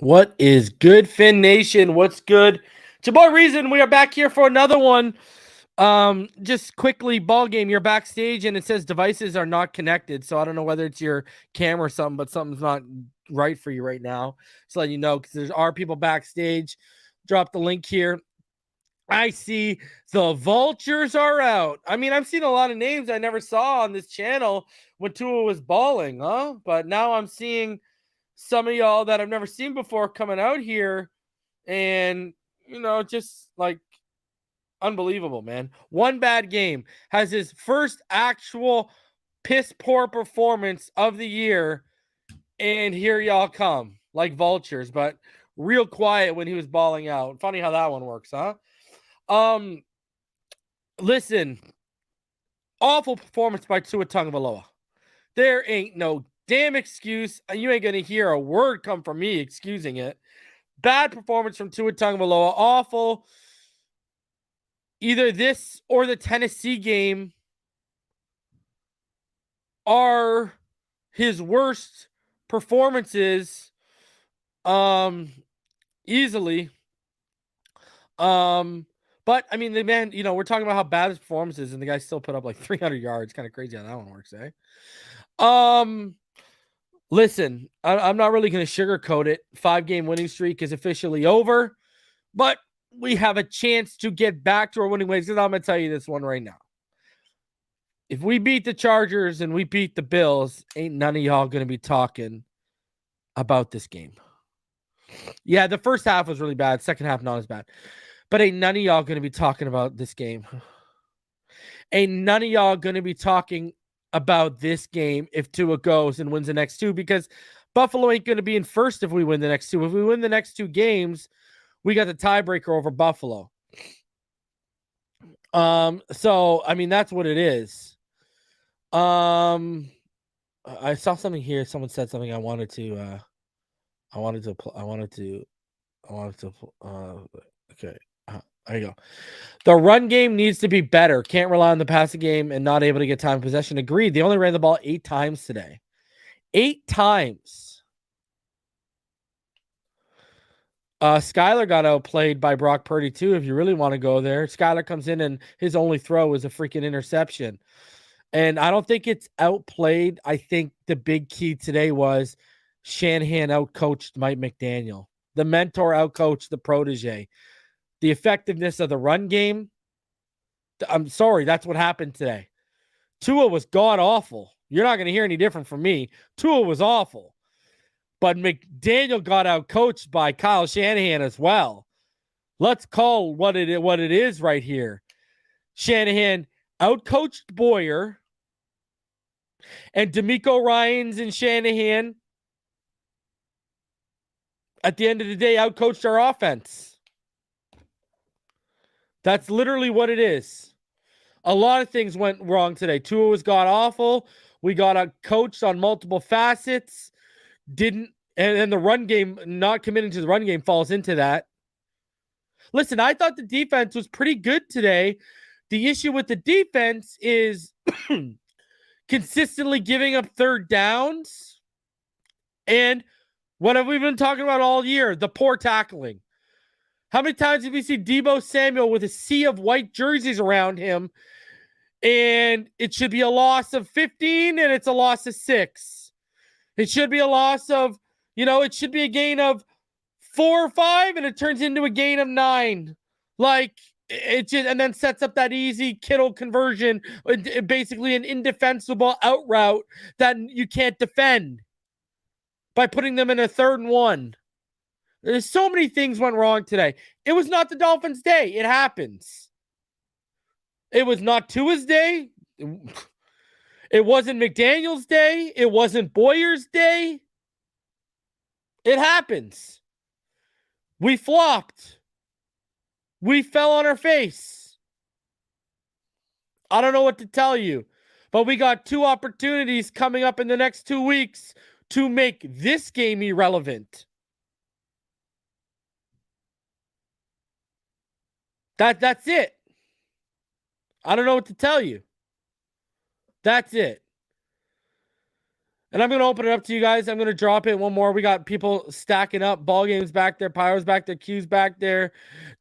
What is good, Fin Nation? What's good? It's your boy Reason. We are back here for another one. Just quickly, ball game. You're backstage, and it says devices are not connected. So I don't know whether it's your camera or something, but something's not right for you right now. Just letting you know because there are people backstage. Drop the link here. I see the Vultures are out. I mean, I've seen a lot of names I never saw on this channel when Tua was balling, huh? But now I'm seeing some of y'all that I've never seen before coming out here and, just like unbelievable, man. One bad game has his first actual piss poor performance of the year. And here y'all come like vultures, but real quiet when he was balling out. Funny how that one works, huh? Listen, awful performance by Tua Tagovailoa. There ain't no damn excuse. You ain't gonna hear a word come from me excusing it. Bad performance from Tua Tagovailoa. Awful. Either this or the Tennessee game are his worst performances easily. But I mean, the man, we're talking about how bad his performance is, and the guy still put up like 300 yards. Kind of crazy how that one works, eh? Listen, I'm not really going to sugarcoat it. 5-game winning streak is officially over, but we have a chance to get back to our winning ways. Because I'm going to tell you this one right now. If we beat the Chargers and we beat the Bills, ain't none of y'all going to be talking about this game. Yeah, the first half was really bad. Second half, not as bad. But ain't none of y'all going to be talking about this game. Ain't none of y'all going to be talking about this game if Tua goes and wins the next two, because Buffalo ain't going to be in first if we win the next two. If we win the next two games, we got the tiebreaker over Buffalo. So I mean, that's what it is. I saw something here. Someone said something I wanted to okay. There you go. The run game needs to be better. Can't rely on the passing game and not able to get time possession. Agreed. They only ran the ball 8 times today. 8 times. Skyler got outplayed by Brock Purdy too, if you really want to go there. Skyler comes in and his only throw is a freaking interception. And I don't think it's outplayed. I think the big key today was Shanahan outcoached Mike McDaniel. The mentor outcoached the protege. The effectiveness of the run game, I'm sorry, that's what happened today. Tua was god-awful. You're not going to hear any different from me. Tua was awful. But McDaniel got outcoached by Kyle Shanahan as well. Let's call what it is right here. Shanahan outcoached Boyer, and DeMeco Ryans and Shanahan, at the end of the day, outcoached our offense. That's literally what it is. A lot of things went wrong today. Tua was god-awful. We got outcoached on multiple facets. And the run game, not committing to the run game, falls into that. Listen, I thought the defense was pretty good today. The issue with the defense is consistently giving up third downs. And what have we been talking about all year? The poor tackling. How many times have we seen Deebo Samuel with a sea of white jerseys around him, and it should be a loss of 15 and it's a loss of 6? It should be a loss of, it should be a gain of 4 or 5 and it turns into a gain of 9. Like, it just, and then sets up that easy Kittle conversion, basically an indefensible out route that you can't defend by putting them in a 3rd and 1. There's so many things went wrong today. It was not the Dolphins' day. It happens. It was not Tua's day. It wasn't McDaniel's day. It wasn't Boyer's day. It happens. We flopped. We fell on our face. I don't know what to tell you, but we got 2 opportunities coming up in the next 2 weeks to make this game irrelevant. That's it. I don't know what to tell you. That's it. And I'm going to open it up to you guys. I'm going to drop it one more. We got people stacking up. Ball games back there. Pyro's back there. Q's back there.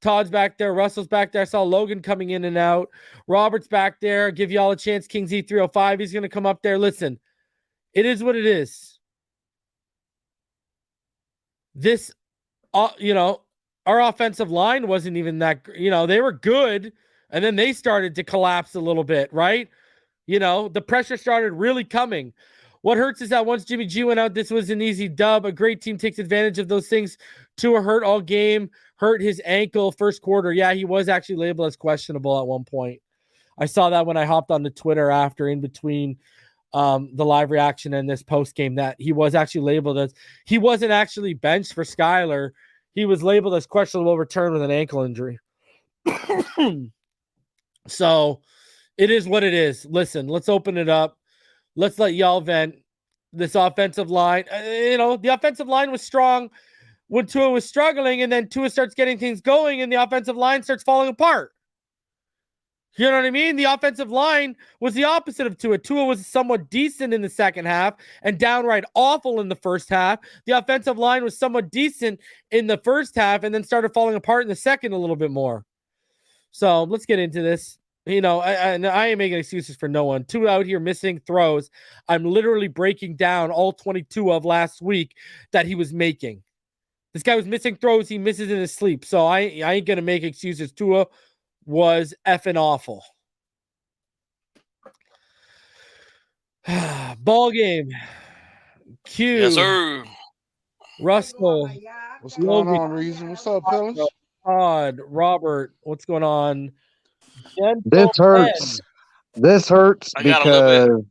Todd's back there. Russell's back there. I saw Logan coming in and out. Robert's back there. Give you all a chance. Kings E305. He's going to come up there. Listen, it is what it is. This, our offensive line wasn't even that, they were good. And then they started to collapse a little bit, right? The pressure started really coming. What hurts is that once Jimmy G went out, this was an easy dub. A great team takes advantage of those things. Tua hurt all game, hurt his ankle first quarter. Yeah, he was actually labeled as questionable at one point. I saw that when I hopped on the Twitter after, in between the live reaction and this post game, that he was actually labeled as, he wasn't actually benched for Skyler. He was labeled as questionable return with an ankle injury. So it is what it is. Listen, let's open it up. Let's let y'all vent. This offensive line, the offensive line was strong when Tua was struggling, and then Tua starts getting things going, and the offensive line starts falling apart. You know what I mean? The offensive line was the opposite of Tua. Tua was somewhat decent in the second half and downright awful in the first half. The offensive line was somewhat decent in the first half and then started falling apart in the second a little bit more. So let's get into this. I ain't making excuses for no one. Tua out here missing throws. I'm literally breaking down all 22 of last week that he was making. This guy was missing throws. He misses in his sleep. So I ain't going to make excuses. Tua was effing awful. Ball game. Q. Yes, sir. Russell. What's going on, Reason? What's up, fellas? Todd. Robert. What's going on? This hurts. This hurts because.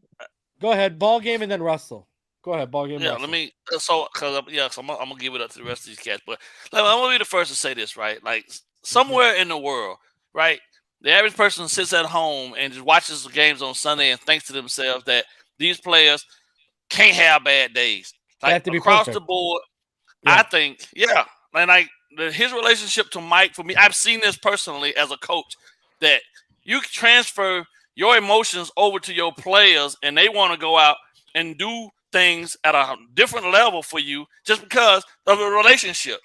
Go ahead, ball game, and then Russell. Go ahead, ball game. Yeah, Russell. I'm gonna give it up to the rest of these cats. But I'm gonna be the first to say this, right? Like somewhere in the world, right? The average person sits at home and just watches the games on Sunday and thinks to themselves that these players can't have bad days. Like across the board, yeah. I think, yeah. And his relationship to Mike, for me, I've seen this personally as a coach, that you transfer your emotions over to your players and they want to go out and do things at a different level for you just because of the relationship.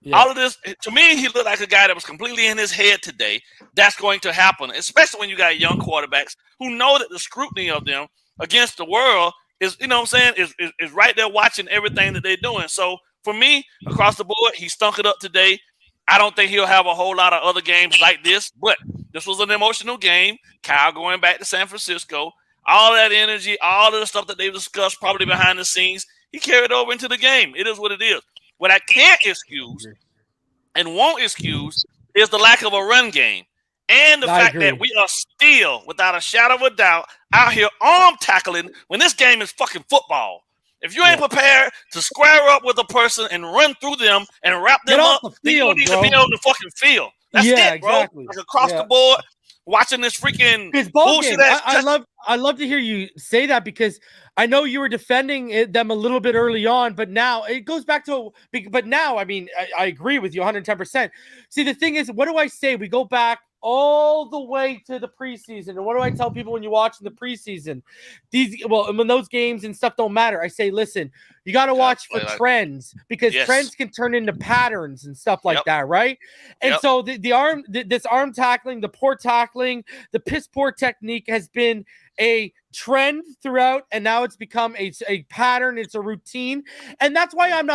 Yeah. All of this, to me, he looked like a guy that was completely in his head today. That's going to happen, especially when you got young quarterbacks who know that the scrutiny of them against the world is, is right there watching everything that they're doing. So for me, across the board, he stunk it up today. I don't think he'll have a whole lot of other games like this, but this was an emotional game. Kyle going back to San Francisco, all that energy, all of the stuff that they've discussed probably behind the scenes, he carried over into the game. It is what it is. What I can't excuse and won't excuse is the lack of a run game and the fact that we are still, without a shadow of a doubt, out here arm tackling when this game is fucking football. If you ain't prepared to square up with a person and run through them and wrap them up, then you need to be on the fucking field. That's it, bro. Exactly. Like across the board, watching this freaking bullshit. I love to hear you say that, because I know you were defending them a little bit early on, but now it goes back to. But now, I mean, I agree with you 110%. See, the thing is, what do I say? We go back all the way to the preseason, and what do I tell people when you watch in the preseason? When those games and stuff don't matter, I say, listen, you got to watch for trends, because trends can turn into patterns and stuff like that, right? And so this arm tackling, the poor tackling, the piss poor technique has been a trend throughout, and now it's become a pattern. It's a routine, and that's why am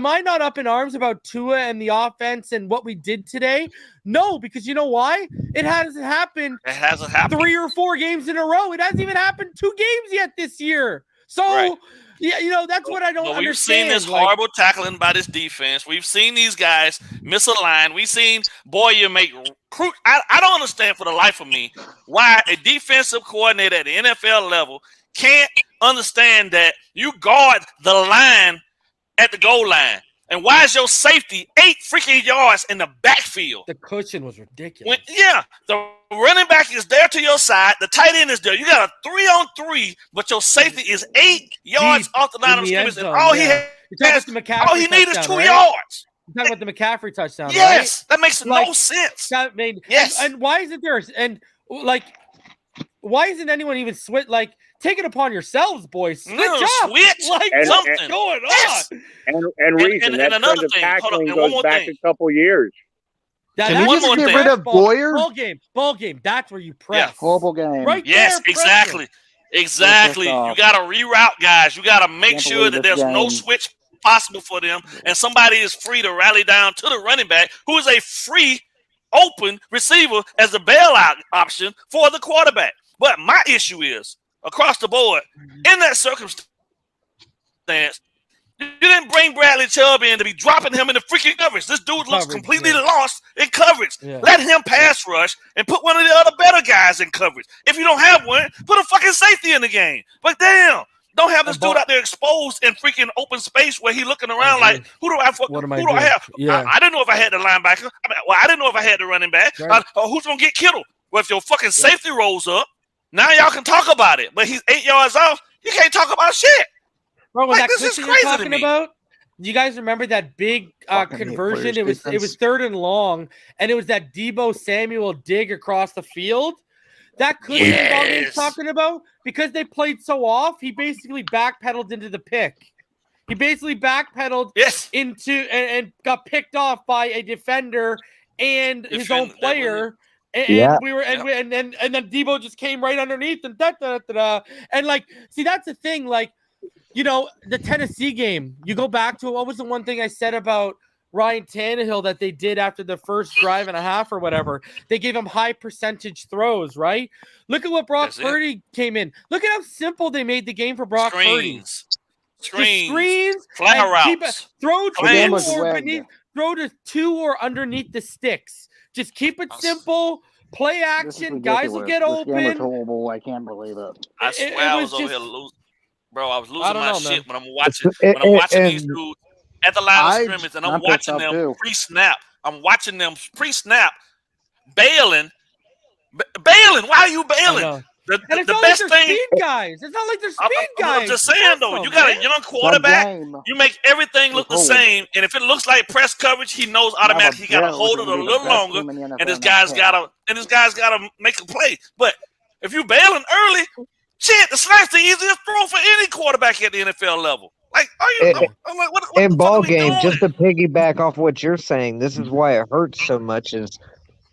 I not up in arms about Tua and the offense and what we did today? No, because you know why? It hasn't happened 3 or 4 games in a row. It hasn't even happened 2 games yet this year. So yeah, that's what I don't understand. We've seen this horrible tackling by this defense. We've seen these guys misalign. We've seen Boyer make I don't understand for the life of me why a defensive coordinator at the NFL level can't understand that you guard the line at the goal line. And why is your safety 8 freaking yards in the backfield? The cushion was ridiculous. The running back is there to your side. The tight end is there. You got a 3-on-3, but your safety is 8 yards off the line of scrimmage. And all he needs is 2 yards. You're talking about the McCaffrey touchdown, right? Yes, that makes no sense. And why isn't there? And why isn't anyone even switch? Like, take it upon yourselves, boys. Switch up. Switch. Like, what's going on? And reason that trend of tackling goes back a couple years. Can we just get rid of Boyer? Ball game. That's where you press. Yeah. Global game. Right Yes, there, exactly. Exactly. You got to reroute guys. You got to make sure that there's no switch possible for them, and somebody is free to rally down to the running back, who is a free, open receiver as a bailout option for the quarterback. But my issue is, across the board, in that circumstance, you didn't bring Bradley Chubb in to be dropping him in the freaking coverage. This dude looks completely lost in coverage. Yeah. Let him pass rush and put one of the other better guys in coverage. If you don't have one, put a fucking safety in the game. But damn, don't have this dude out there exposed in freaking open space where he looking around like, who do I have? Yeah. I didn't know if I had the linebacker. I didn't know if I had the running back. Right. Who's going to get Kittle? Well, if your fucking safety rolls up, now y'all can talk about it. But he's 8 yards off. You can't talk about shit. Bro, when that clip you're talking about, you guys remember that big conversion? It was 3rd and long, and it was that Deebo Samuel dig across the field. That clip he's talking about, because they played so off, he basically backpedaled into the pick. He basically backpedaled into and got picked off by a defender and his own player. And then Deebo just came right underneath and and like, see, that's the thing, like. You know, the Tennessee game, you go back to it. What was the one thing I said about Ryan Tannehill that they did after the first drive and a half or whatever? They gave him high percentage throws, right? Look at what Brock Purdy came in. Look at how simple they made the game for Brock Purdy. Screens, flat routes. Throw to 2 or underneath the sticks. Just keep it simple. Play action. Guys will get open. This game is horrible. I can't believe it. I swear I was over here losing. Bro, I was losing my shit when I'm watching these dudes at the line of scrimmage, and I'm watching them pre-snap. I'm watching them pre-snap, bailing. Why are you bailing? The best thing, speed guys. It's not like they're speed guys. I'm just saying though, you got a young quarterback. You make everything look the same, and if it looks like press coverage, he knows automatically he got to hold it a little longer, and this guy's got to make a play. But if you bailing early. Shit, the snap's the easiest throw for any quarterback at the NFL level. Like, I'm like, what in ball game, doing? just to piggyback off what you're saying, this is why it hurts so much. Is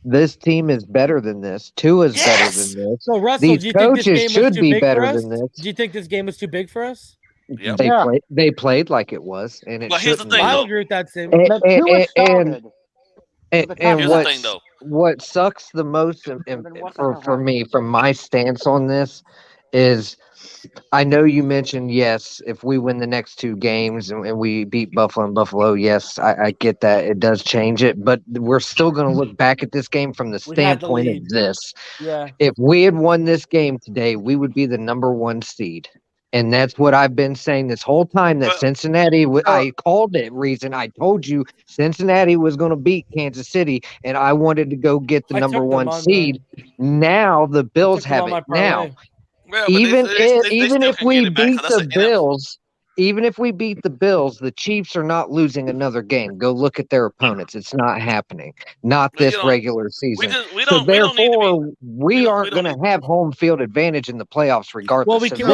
this team is better than this? Tua is better than this. So Russell, these coaches should be better than this. Do you think this game was too big for us? Yeah. They played like it was, and it. Well, here's the thing. I agree with that, Sam. And what sucks the most for me, from my stance on this, is I know you mentioned, yes, if we win the next 2 games and we beat Buffalo and Buffalo, yes, I get that. It does change it, but we're still going to look back at this game from the standpoint of this. Yeah. If we had won this game today, we would be the number 1 seed. And that's what I've been saying this whole time, that Cincinnati, I called it reason. I told you Cincinnati was going to beat Kansas City, and I wanted to go get the number 1 seed. Now the Bills have it. Now. Well, even if we beat the Bills, the Chiefs are not losing another game. Go look at their opponents. It's not happening. Not this regular season. We aren't going to have home field advantage in the playoffs regardless. Well, we can.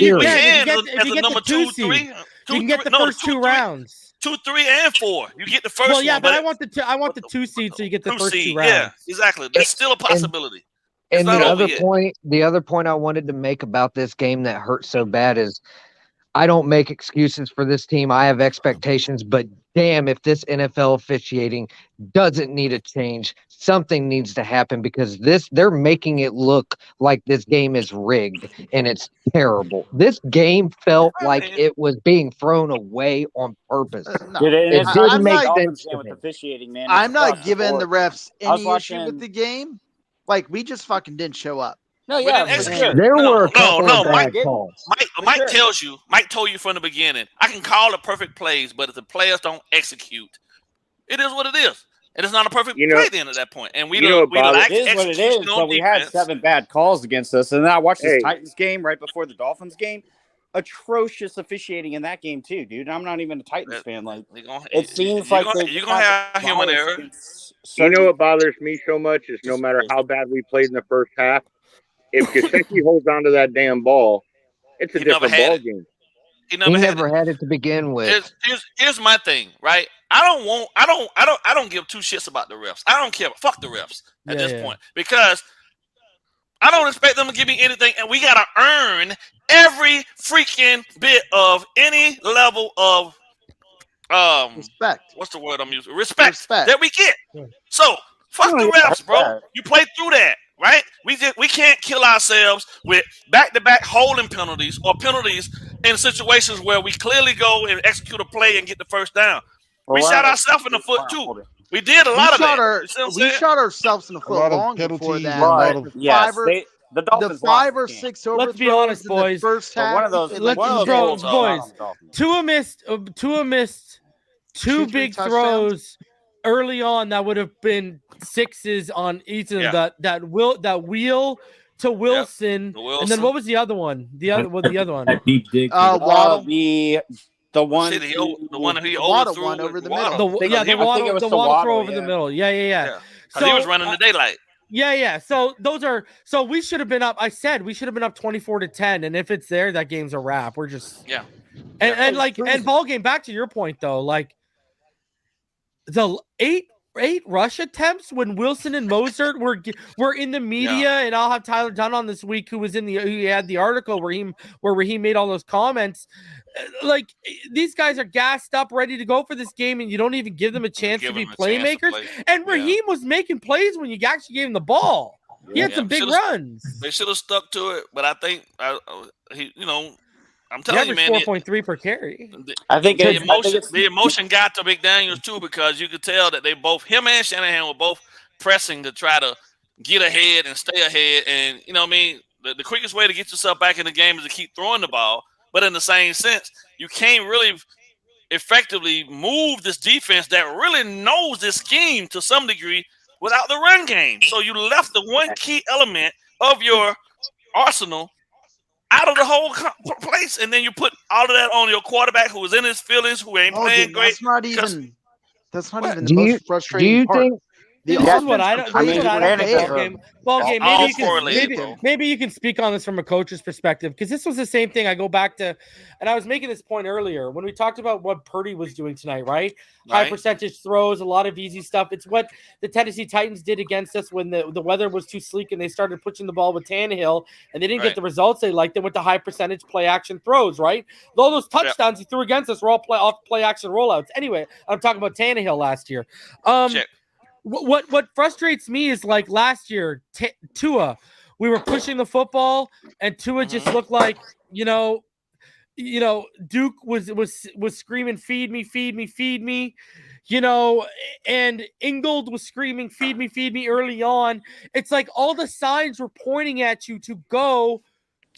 You can as a number 2, 3. You can get the first 2 rounds. 2, 3, and 4. You get the first. Well, yeah, but I want the 2 seed, so you get the first 2 rounds. Yeah, exactly. That's still a possibility. And the other point I wanted to make about this game that hurts so bad is I don't make excuses for this team. I have expectations, but damn, if this NFL officiating doesn't need a change, something needs to happen, because they're making it look like this game is rigged, and it's terrible. This game felt like it was being thrown away on purpose. It didn't make sense with officiating, man. I'm not giving the refs any issue with the game. Like, we just fucking didn't show up. No, yeah, there were a couple of bad calls. Mike told you from the beginning, I can call the perfect plays, but if the players don't execute, it is what it is. And it's not a perfect play at the end of that point. And we don't lack execution. It is what it is, but we had 7 bad calls against us. And then I watched this Titans game right before the Dolphins game. Atrocious officiating in that game too, dude. I'm not even a Titans fan. Like, it seems like you're gonna have human error. You know what bothers me so much is no matter how bad we played in the first half, if Gesicki holds on to that damn ball, it's a different ball game. He never had it to begin with. Here's my thing, right? I don't give two shits about the refs. I don't care. Fuck the refs at this point, because I don't expect them to give me anything, and we gotta earn every freaking bit of any level of respect. What's the word I'm using? Respect that we get. So fuck the refs, bro. You play through that, right? We can't kill ourselves with back-to-back holding penalties or penalties in situations where we clearly go and execute a play and get the first down. We shot ourselves in the foot too. We did a lot of that. We shot ourselves in the foot long before that. The Dolphins the 5 or 6 overthrows. Let's be honest, boys. The first half. One of those. Boys. Tua missed two big throws early on that would have been sixes on each of them. That wheel to Wilson, and then what was the other one? The other one. That deep dig. Waddle. The one he overthrew over the middle. The Waddle throw over the middle. Yeah. So he was running the daylight. Yeah. So we should have been up. I said we should have been up 24-10, and if it's there, that game's a wrap. We're just and ball game. Back to your point though, like the eight rush attempts when Wilson and Mozart were in the media, and I'll have Tyler Dunn on this week who had the article where Raheem made all those comments. Like, these guys are gassed up, ready to go for this game, and you don't even give them a chance to be playmakers. And Raheem was making plays when you actually gave him the ball. He had some big runs. They should have stuck to it, but I think I'm telling you, man, 4.3 per carry. I think the emotion got to McDaniels too, because you could tell that him and Shanahan were both pressing to try to get ahead and stay ahead. And the quickest way to get yourself back in the game is to keep throwing the ball. But in the same sense, you can't really effectively move this defense that really knows this scheme to some degree without the run game. So you left the one key element of your arsenal out of the whole place, and then you put all of that on your quarterback who was in his feelings, who ain't playing great. That's not even the most frustrating part. This is what I don't think. Ball game. Maybe you can speak on this from a coach's perspective, because this was the same thing. I go back to, and I was making this point earlier when we talked about what Purdy was doing tonight, right? High percentage throws, a lot of easy stuff. It's what the Tennessee Titans did against us when the weather was too sleek and they started pushing the ball with Tannehill, and they didn't get the results they liked. They went to high percentage play action throws, right? All those touchdowns he threw against us were all off play action rollouts. Anyway, I'm talking about Tannehill last year. What frustrates me is, like, last year, Tua, we were pushing the football, and Tua just looked like, Duke was screaming, feed me, and Ingold was screaming, feed me early on. It's like all the signs were pointing at you to go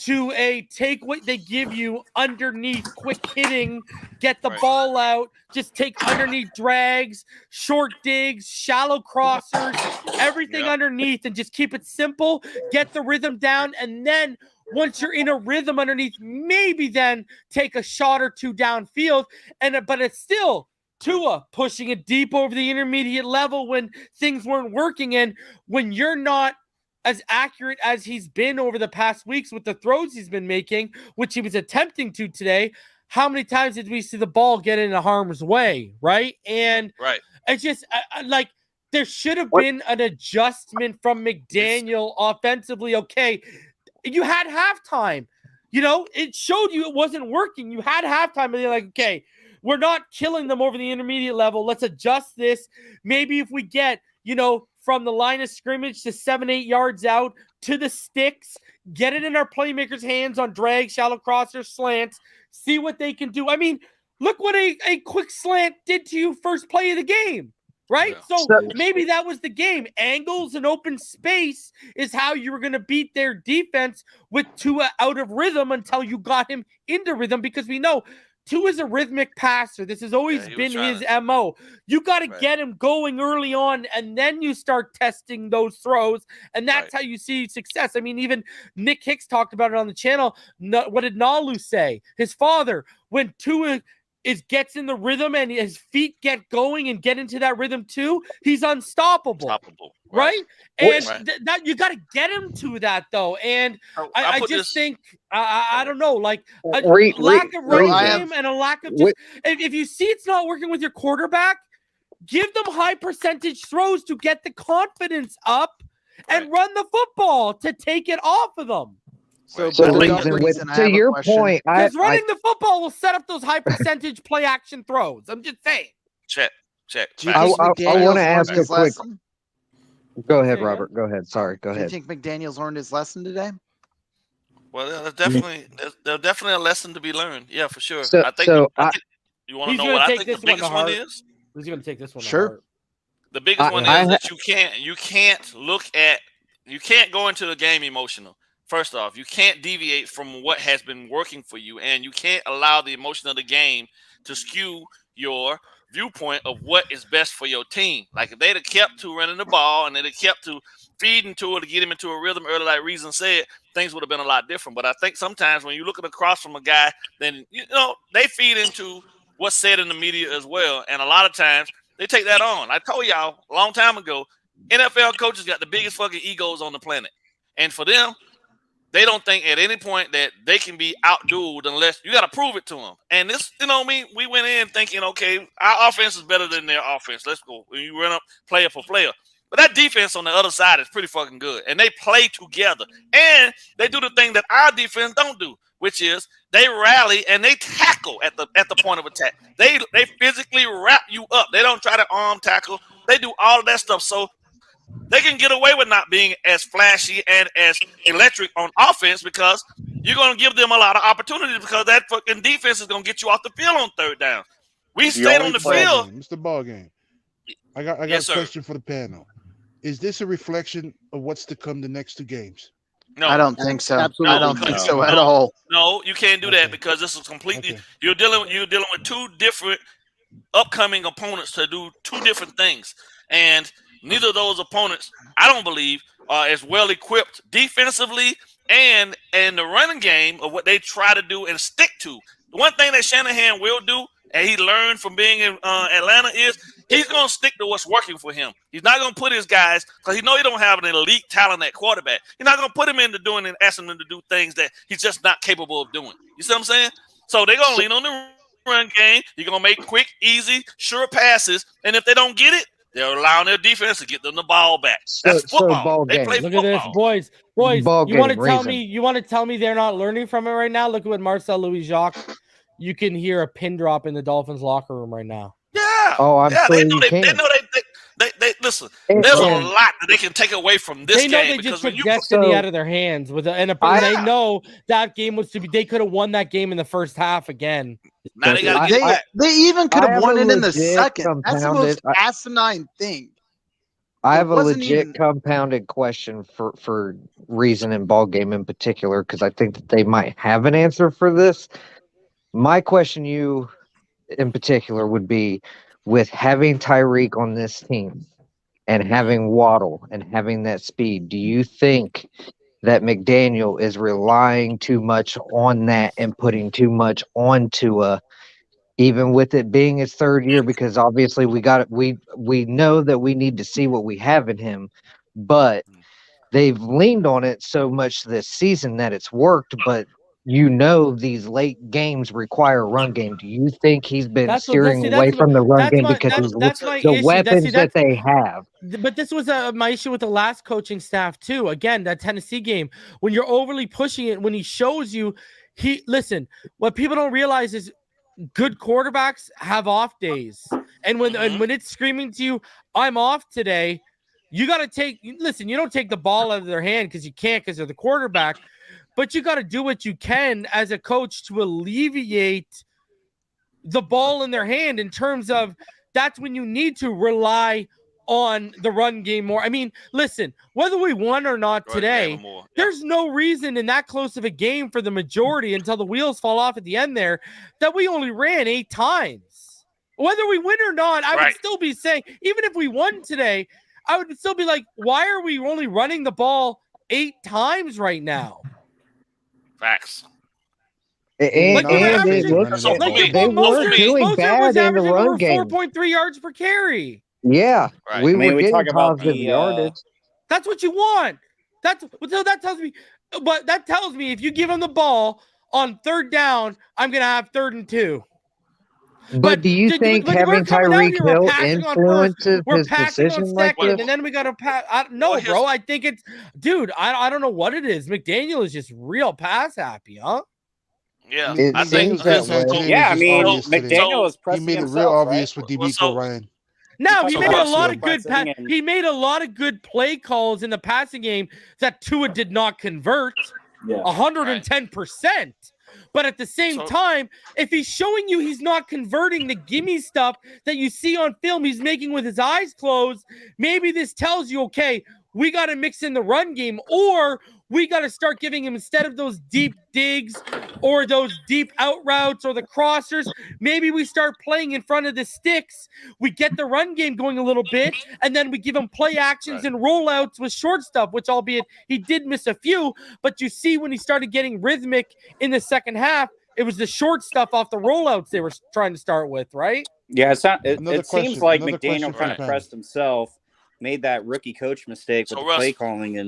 to take what they give you underneath, quick hitting, get the ball out, just take underneath drags, short digs, shallow crossers, everything underneath, and just keep it simple, get the rhythm down, and then once you're in a rhythm underneath, maybe then take a shot or two downfield, but it's still Tua pushing it deep over the intermediate level when things weren't working, and when you're not as accurate as he's been over the past weeks with the throws he's been making, which he was attempting to today, how many times did we see the ball get into harm's way, right? And it's just like there should have been an adjustment from McDaniel offensively. Okay, you had halftime. It showed you it wasn't working. You had halftime, and they're like, okay, we're not killing them over the intermediate level. Let's adjust this. Maybe if we get, from the line of scrimmage to 7-8 yards out to the sticks, get it in our playmakers' hands on drag, shallow crossers, slants, see what they can do. I mean, look what a quick slant did to you first play of the game, right? Yeah. So maybe that was the game. Angles and open space is how you were going to beat their defense with Tua out of rhythm until you got him into rhythm, because we know Tua is a rhythmic passer. This has always been his MO. You got to get him going early on, and then you start testing those throws, and that's how you see success. I mean, even Nick Hicks talked about it on the channel. What did Nalu say? His father, when Tua gets in the rhythm and his feet get going and get into that rhythm too, he's unstoppable. Right? And that you got to get him to that though. And I just think I don't know, like a lack of run game and a lack of just if you see it's not working with your quarterback, give them high percentage throws to get the confidence up and run the football to take it off of them. So to your point, because running the football will set up those high percentage play action throws. I'm just saying. Check. I want to ask a quick. Go ahead, Robert. Go ahead. Sorry. Go ahead. Do you think McDaniels learned his lesson today? Well, there's definitely a lesson to be learned. Yeah, for sure. So, I think you want to know what I think the biggest one is? He's going to take this one. Sure. The biggest one is that you can't go into the game emotional. First off, you can't deviate from what has been working for you, and you can't allow the emotion of the game to skew your viewpoint of what is best for your team. Like if they'd have kept to running the ball and they'd have kept to feeding to it to get him into a rhythm early, like Reason said, things would have been a lot different. But I think sometimes when you're looking across from a guy, then they feed into what's said in the media as well. And a lot of times they take that on. I told y'all a long time ago, NFL coaches got the biggest fucking egos on the planet. And for them, they don't think at any point that they can be outdueled unless you got to prove it to them. And this, we went in thinking, okay, our offense is better than their offense. Let's go. You run up player for player. But that defense on the other side is pretty fucking good. And they play together. And they do the thing that our defense don't do, which is they rally and they tackle at the point of attack. They physically wrap you up. They don't try to arm tackle. They do all of that stuff. So they can get away with not being as flashy and as electric on offense because you're going to give them a lot of opportunities because that fucking defense is going to get you off the field on third down. We stayed on the field. Mr. Ballgame, I got a question for the panel. Is this a reflection of what's to come the next two games? No, I don't think so. Absolutely. I don't think so at all. No, you can't do that because this is completely you're dealing with two different upcoming opponents to do two different things. And neither of those opponents, I don't believe, are as well equipped defensively and in the running game of what they try to do and stick to. The one thing that Shanahan will do, and he learned from being in Atlanta, is he's going to stick to what's working for him. He's not going to put his guys, because he knows he don't have an elite talent at quarterback. He's not going to put him into doing and asking him to do things that he's just not capable of doing. You see what I'm saying? So they're going to lean on the run game. You're going to make quick, easy, sure passes, and if they don't get it, they're allowing their defense to get them the ball back. That's football. They play Look football. at this, boys. You want to tell me they're not learning from it right now? Look at what Marcel Louis-Jacques. You can hear a pin drop in the Dolphins locker room right now. Yeah. Oh, I'm sure they you can. They know they listen. There's a lot that they can take away from this game. They know they just took destiny out of their hands they know that game was to be. They could have won that game in the first half again. Now they even could have won it in the second. That's the most asinine thing. I have a legit compounded question for Reason and Ball Game in particular because I think that they might have an answer for this. My question to you in particular would be, with having Tyreek on this team and having Waddle and having that speed, do you think that McDaniel is relying too much on that and putting too much on Tua, even with it being his third year? Because obviously we know that we need to see what we have in him, but they've leaned on it so much this season that it's worked, but these late games require a run game. Do you think he's been steering away from the run game because of the weapons that they have? But this was my issue with the last coaching staff too. Again, that Tennessee game, when you're overly pushing it, when he shows you, what people don't realize is good quarterbacks have off days. And when it's screaming to you, I'm off today, you got to you don't take the ball out of their hand because you can't because they're the quarterback. But you got to do what you can as a coach to alleviate the ball in their hand in terms of that's when you need to rely on the run game more. I mean, listen, whether we won or not today, there's no reason in that close of a game for the majority until the wheels fall off at the end there that we only ran 8 times. Whether we win or not, I would still be saying, even if we won today, I would still be like, why are we only running the ball 8 times right now? Facts. And it looks like they were doing bad in the run game. 4.3 yards per carry. Yeah, Right. we were getting positive yardage. That's what you want. That tells me. But that tells me if you give him the ball on third down, I'm gonna have 3rd and 2. But do you think having Tyreek Hill influences his decision like this? And then we got to pass. No, bro. I think it's, dude. I don't know what it is. McDaniel is just real pass happy, huh? Yeah, I think that way. Yeah, I mean, McDaniel is pressing he made it himself, real obvious right? with DB Ryan. No, he made a lot of good. He made a lot of good play calls in the passing game that Tua did not convert. 110%. But at the same time, if he's showing you he's not converting the gimme stuff that you see on film, he's making with his eyes closed, maybe this tells you, okay, we got to mix in the run game, or we got to start giving him, instead of those deep digs or those deep out routes or the crossers, maybe we start playing in front of the sticks. We get the run game going a little bit, and then we give him play actions and rollouts with short stuff, which albeit he did miss a few, but you see when he started getting rhythmic in the second half, it was the short stuff off the rollouts they were trying to start with, right? Yeah, it seems like McDaniel kind of pressed himself, made that rookie coach mistake with the play calling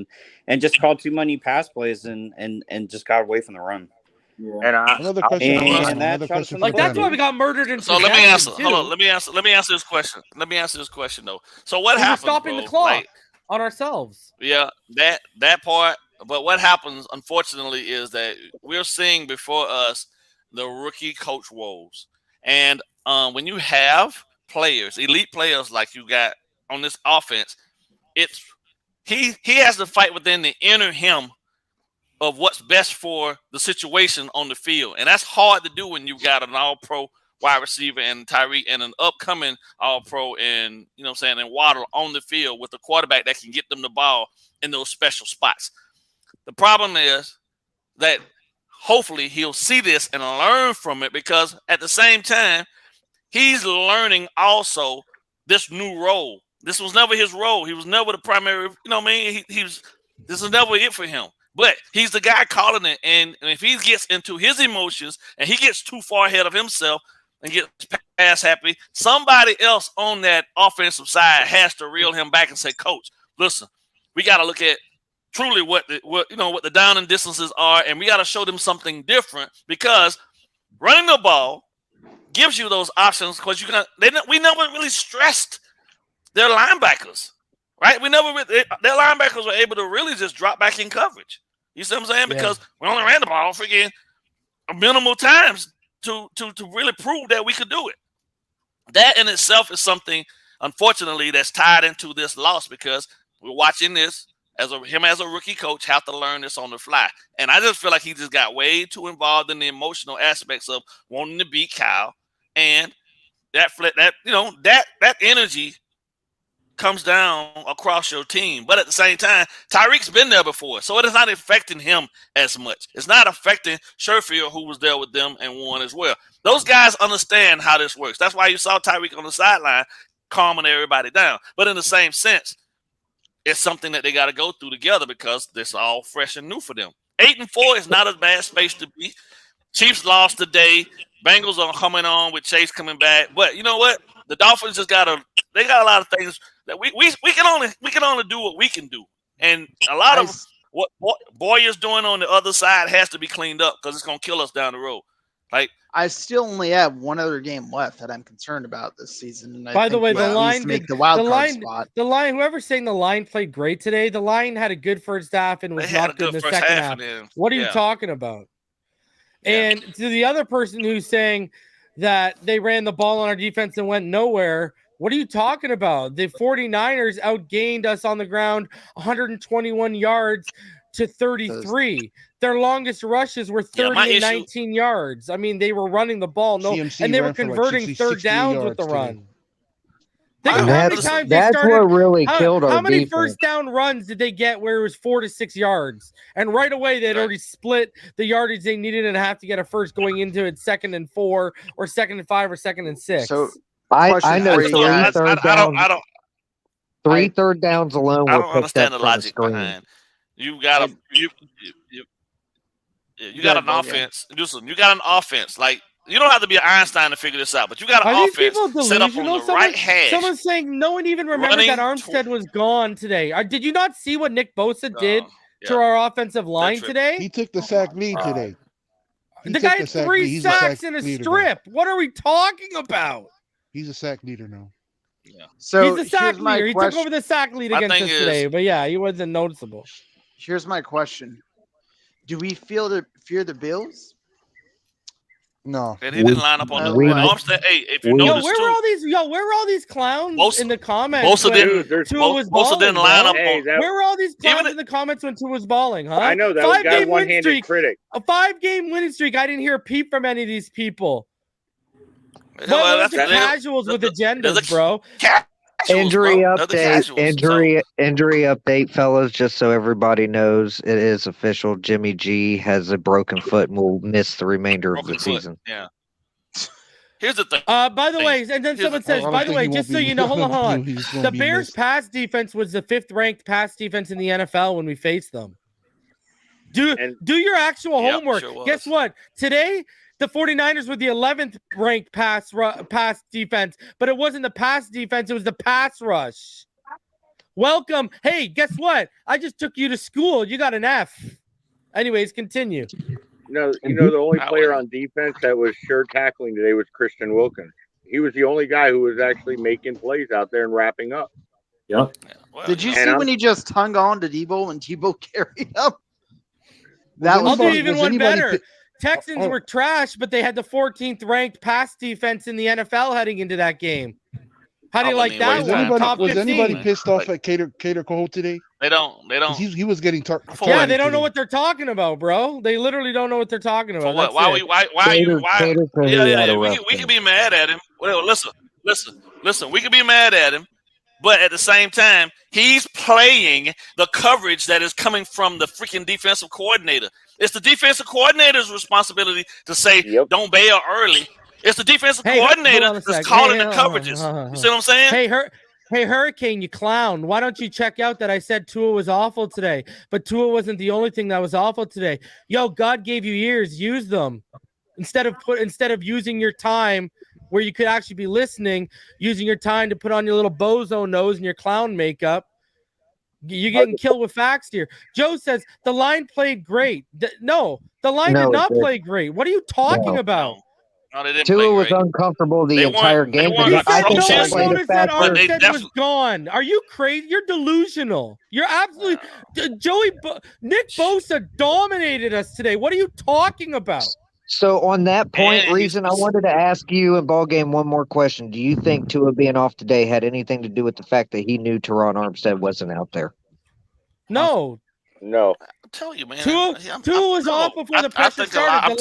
and just called too many pass plays and just got away from the run. Yeah. And another question. Like that's why we got murdered in. So let me answer. Hold on. Let me answer this question. Though. So what happens? Stopping the clock on ourselves. Yeah, that part. But what happens, unfortunately, is that we're seeing before us the rookie coach woes, and when you have players, elite players like you got on this offense, it's he has to fight within the inner him of what's best for the situation on the field. And that's hard to do when you've got an all-pro wide receiver and Tyreek and an upcoming all-pro and, and Waddle on the field with a quarterback that can get them the ball in those special spots. The problem is that hopefully he'll see this and learn from it, because at the same time, he's learning also this new role. This was never his role. He was never the primary, this is never it for him. But he's the guy calling it, and if he gets into his emotions and he gets too far ahead of himself and gets pass happy, somebody else on that offensive side has to reel him back and say, "Coach, listen, we got to look at truly what the down and distances are, and we got to show them something different, because running the ball gives you those options, because we never really stressed their linebackers." Right? Their linebackers were able to really just drop back in coverage. You see what I'm saying? Yeah. Because we only ran the ball freaking minimal times to really prove that we could do it. That in itself is something, unfortunately, that's tied into this loss, because we're watching this him as a rookie coach have to learn this on the fly. And I just feel like he just got way too involved in the emotional aspects of wanting to beat Kyle, and that energy comes down across your team. But at the same time, Tyreek's been there before, so it is not affecting him as much. It's not affecting Sherfield, who was there with them and won as well. Those guys understand how this works. That's why you saw Tyreek on the sideline calming everybody down. But in the same sense, it's something that they got to go through together, because this is all fresh and new for them. 8-4 is not a bad space to be. Chiefs lost today. Bengals are coming on with Chase coming back. But you know what? The Dolphins just got a lot of things that we can only do what we can do, and a lot of what Boyer's doing on the other side has to be cleaned up, because it's gonna kill us down the road. Like, I still only have one other game left that I'm concerned about this season. And by the way, the line make the wild card spot. The line, whoever's saying the line played great today, the line had a good first half and was not good in the second half. What are you talking about? Yeah. And to the other person who's saying that they ran the ball on our defense and went nowhere, what are you talking about? The 49ers outgained us on the ground 121 yards to 33. Their longest rushes were 30 and 19 yards. I mean, they were running the ball, and they were converting third downs with the run. Think of how many times that's what really killed our How many defense. first down runs did they get where it was 4 to 6 yards? And right away, they'd already split the yardage they needed and have to get a first going into it 2nd and 4 or 2nd and 5 or 2nd and 6. So I know three third downs alone. I don't understand the logic behind. You got to You got an offense. Listen, you got an offense. Like, you don't have to be an Einstein to figure this out, but you got an offense set up on the right hash. Someone's saying no one even remembered that Armstead was gone today. Did you not see what Nick Bosa did to our offensive line today? He took the sack lead today. The guy had 3 sacks in a strip. What are we talking about? He's a sack leader now. Yeah. So he's a sack leader. He took over the sack lead against us today. But yeah, he wasn't noticeable. Here's my question: do we fear the Bills? No. And he didn't line up on the Armstead. Hey, if you notice, where were all these clowns in the comments? Bosa didn't line up on. Where were all these clowns in the comments when Tua was balling, huh? I know that was got a one-handed critic. A 5-game winning streak. I didn't hear a peep from any of these people. Well, the casuals with agendas, bro. Injury update, fellas. Just so everybody knows, it is official. Jimmy G has a broken foot and will miss the remainder of the season. Yeah. Here's the thing. By the way, and then someone says, by the way, just so you know, hold on. The Bears' pass defense was the 5th-ranked pass defense in the NFL when we faced them. Do your actual homework. Sure. Guess what? Today, the 49ers were the 11th ranked pass defense, but it wasn't the pass defense, it was the pass rush. Welcome. Hey, guess what? I just took you to school. You got an F. Anyways, continue. No, the only player on defense that was sure tackling today was Christian Wilkins. He was the only guy who was actually making plays out there and wrapping up. Yep. Did you see when he just hung on to Debo and Debo carried up? I'll do even one better. Texans were trash, but they had the 14th ranked pass defense in the NFL heading into that game. How do you like that one? Was anybody pissed off at Cater Cole today? They don't. He was getting targeted. Yeah, they don't know what they're talking about, bro. They literally don't know what they're talking about. What? Why are you? We can be mad at him. Well, listen. We can be mad at him, but at the same time, he's playing the coverage that is coming from the freaking defensive coordinator. It's the defensive coordinator's responsibility to say, don't bail early. It's the defensive coordinator that's calling the coverages. You see what I'm saying? Hey, Hurricane, you clown. Why don't you check out that I said Tua was awful today? But Tua wasn't the only thing that was awful today. Yo, God gave you ears. Use them. Instead of using your time where you could actually be listening, using your time to put on your little bozo nose and your clown makeup. You're getting killed with facts here. Joe says the line played great. The line did not play great. What are you talking about? No, Tua was uncomfortable the entire game. I think that Armstead was gone. Are you crazy? You're delusional. You're absolutely Nick Bosa dominated us today. What are you talking about? So on that point, Reason, I wanted to ask you in ball game one more question. Do you think Tua being off today had anything to do with the fact that he knew Teron Armstead wasn't out there? No. No. I'll tell you, man. Tua was off before the pressure started.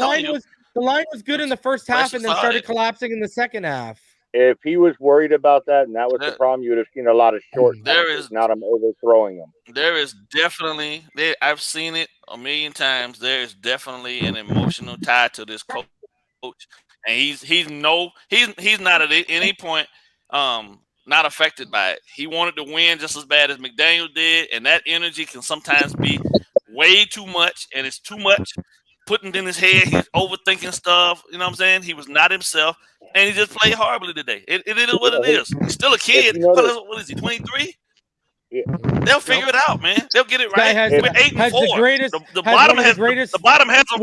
The line was good in the first half and then started collapsing in the second half. If he was worried about that and that was the problem, you would have seen a lot of short passes, not him overthrowing them. There is definitely I've seen it a million times. There is definitely an emotional tie to this coach, and he's not at any point not affected by it. He wanted to win just as bad as McDaniel did, and that energy can sometimes be way too much, and it's too much putting in his head. He's overthinking stuff. You know what I'm saying? He was not himself, and he just played horribly today. It is what it is. He's still a kid. What is he, 23? Yeah. They'll figure it out, man. They'll get it right. We're 8-4. The bottom hasn't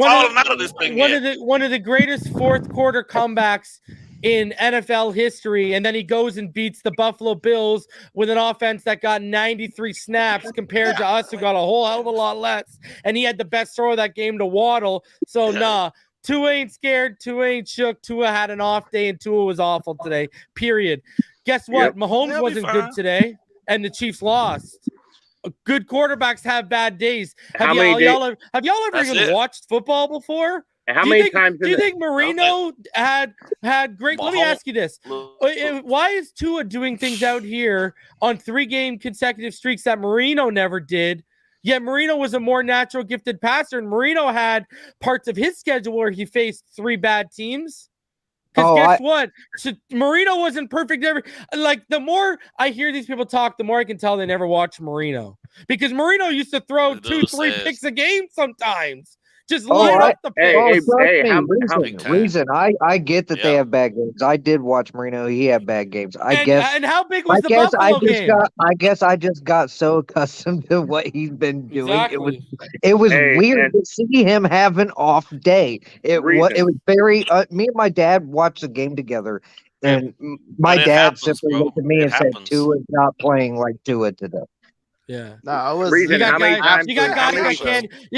fallen out of this thing yet. One of the greatest fourth quarter comebacks in NFL history, and then he goes and beats the Buffalo Bills with an offense that got 93 snaps compared to us who got a whole hell of a lot less, and he had the best throw of that game to Waddle. So Tua ain't scared, Tua ain't shook, Tua had an off day, and Tua was awful today, period. Guess what? Mahomes wasn't good today, and the Chiefs lost. Good quarterbacks have bad days. Have y'all ever even watched football before? How many times do you think Marino had great? Let me ask you this: why is Tua doing things out here on 3-game consecutive streaks that Marino never did? Yet Marino was a more natural gifted passer, and Marino had parts of his schedule where he faced 3 bad teams. Because guess what? So Marino wasn't perfect. The more I hear these people talk, the more I can tell they never watched Marino. Because Marino used to throw 2-3 picks a game sometimes. Just light up the pitch. Reason. I get that they have bad games. I did watch Marino. He had bad games. And how big was the Buffalo game? I guess I just got so accustomed to what he's been doing. Exactly. It was weird to see him have an off day. It was very. Me and my dad watched the game together, and my dad simply looked at me and said, "Tua's not playing like Tua today." Yeah. No, it was. Reason, you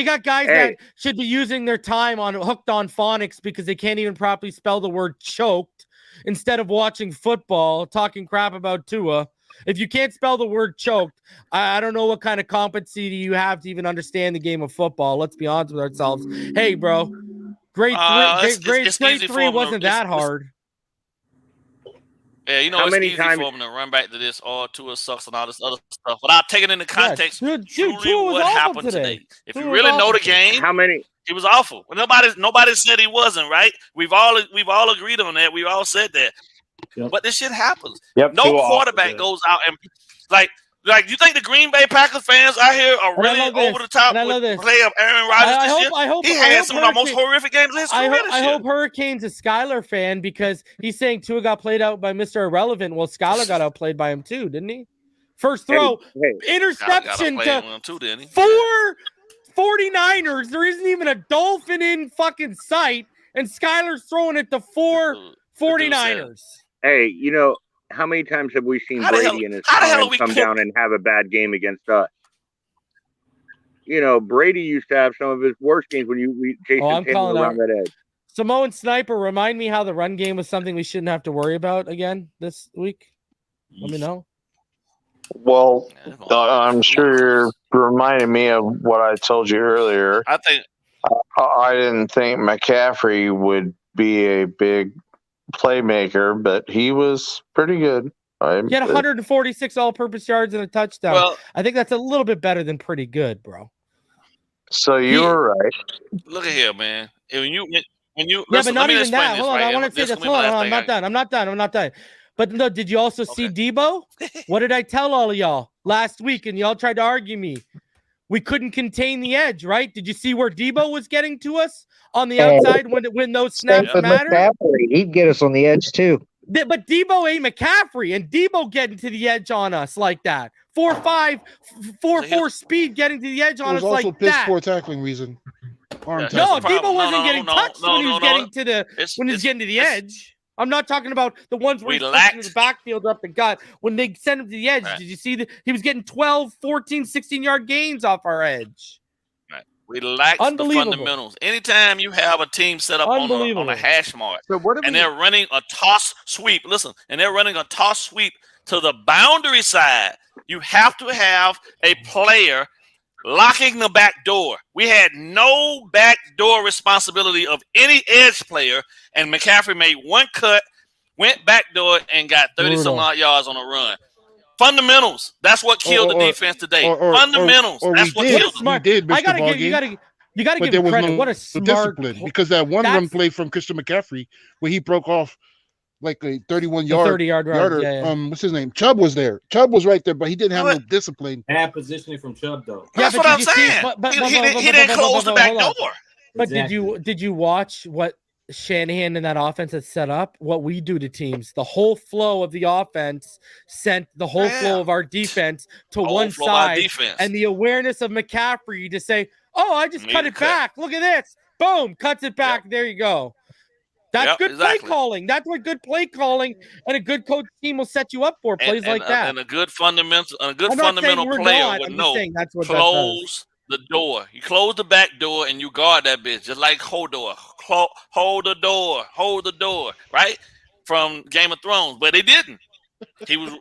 got guys that should be using their time on hooked on phonics because they can't even properly spell the word choked instead of watching football, talking crap about Tua. If you can't spell the word choked, I don't know what kind of competency you have to even understand the game of football. Let's be honest with ourselves. Hey, bro, grade three wasn't that hard. Yeah, how many it's times easy for them to run back to this, Tua sucks and all this other stuff, without taking into context truly what happened today. If you really know the game, he was awful. Well, nobody said he wasn't, right? We've all agreed on that. We all said that. Yep. But this shit happens. Yep, no quarterback goes out and like you think the Green Bay Packers fans out here are really over the top with play of Aaron Rodgers this year? He had some of the most horrific games in his career this year. I hope Hurricane's a Skyler fan because he's saying Tua got played out by Mr. Irrelevant. Well, Skyler got outplayed by him too, didn't he? First throw, interception to 4 49ers. There isn't even a Dolphin in fucking sight, and Skyler's throwing it to 4 49ers. Hey, how many times have we seen Brady and his friends come down and have a bad game against us? Brady used to have some of his worst games when Jason Taylor around that edge. Samoan Sniper, remind me how the run game was something we shouldn't have to worry about again this week. Let me know. Well, I'm sure you're reminding me of what I told you earlier. I didn't think McCaffrey would be a big playmaker, but he was pretty good. He had 146 all-purpose yards and a touchdown. Well, I think that's a little bit better than pretty good, bro. So you were right. Look at here, man. When you but not even that. Hold on, I want to say this. Hold on, I'm not done. But no, did you also see Debo? What did I tell all of y'all last week? And y'all tried to argue me. We couldn't contain the edge, right? Did you see where Debo was getting to us on the outside when those snaps mattered? He'd get us on the edge too. But Debo ain't McCaffrey, and Debo getting to the edge on us like that. 4.5, 4.4 speed getting to the edge on us like that. Also, piss poor tackling reason. No, Debo wasn't getting touched when he was getting to the edge. I'm not talking about the ones where he's pushing the backfield up the gut. When they send him to the edge, did you see that he was getting 12, 14, 16-yard gains off our edge? Right. We lack the fundamentals. Anytime you have a team set up on a hash mark, they're running a toss sweep, to the boundary side, you have to have a player locking the back door. We had no back door responsibility of any edge player, and McCaffrey made one cut, went back door, and got 30-some-odd yards on a run. Fundamentals. That's what killed the defense today. Fundamentals. That's what killed them. You gotta give him credit. What a smart discipline. Because that one run play from Christian McCaffrey where he broke off like a 30-yard run. Yeah. What's his name? Chubb was there. Chubb was right there, but he didn't have no discipline. Bad positioning from Chubb, though. That's what I'm saying. He didn't close the back door. But did you watch what Shanahan and that offense has set up? What we do to teams, the whole flow of the offense sent the whole flow of our defense to one side, and the awareness of McCaffrey to say, "Oh, I just cut it back. Look at this. Boom, cuts it back. Yep. There you go." That's good play calling. That's what good play calling and a good coach team will set you up for, plays like that. And a good fundamental player would know. Close the door. You close the back door and you guard that bitch, just like hold the door, right? From Game of Thrones, but they didn't. He was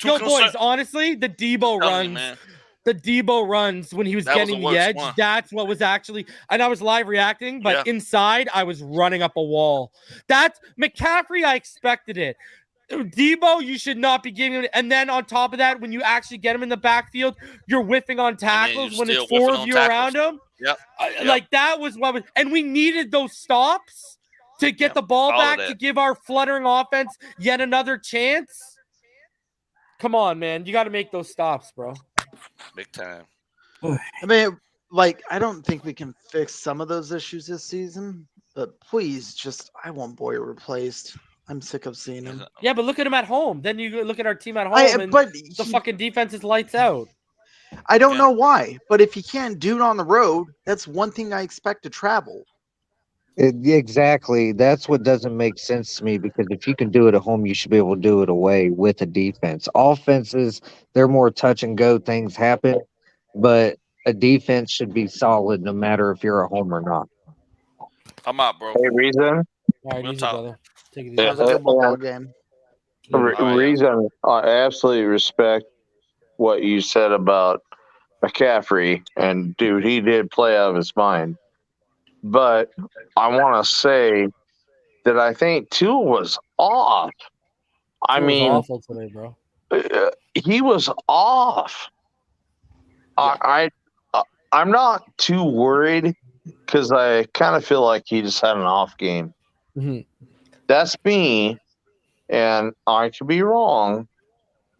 boys. Honestly, the Debo runs. The Debo runs when he was getting the edge. That's what was actually, and I was live reacting, but inside I was running up a wall. That's McCaffrey. I expected it. Debo, you should not be giving it. And then on top of that, when you actually get him in the backfield, you're whiffing on tackles when it's four of you around him. Like that was what was, and we needed those stops to get the ball back to give our fluttering offense yet another chance. Come on, man. You got to make those stops, bro. Big time. I mean, like, I don't think we can fix some of those issues this season, but please, I want Boyer replaced. I'm sick of seeing him. Yeah, but look at him at home. Then you look at our team at home, and the fucking defense is lights out. I don't know why, but if you can't do it on the road, that's one thing I expect to travel. Exactly. That's what doesn't make sense to me, because if you can do it at home, you should be able to do it away with a defense. Offenses, they're more touch and go, things happen, but a defense should be solid no matter if you're at home or not. I'm out, bro. Hey, Reason. All right, easy, brother. Take it easy. That was a good football game. Reason, I absolutely respect what you said about McCaffrey, and dude, he did play out of his mind. But I want to say that I think Tua was off. I mean, was awful today, bro. He was off. Yeah. I'm not too worried because I kind of feel like he just had an off game. Mm-hmm. That's me, and I could be wrong.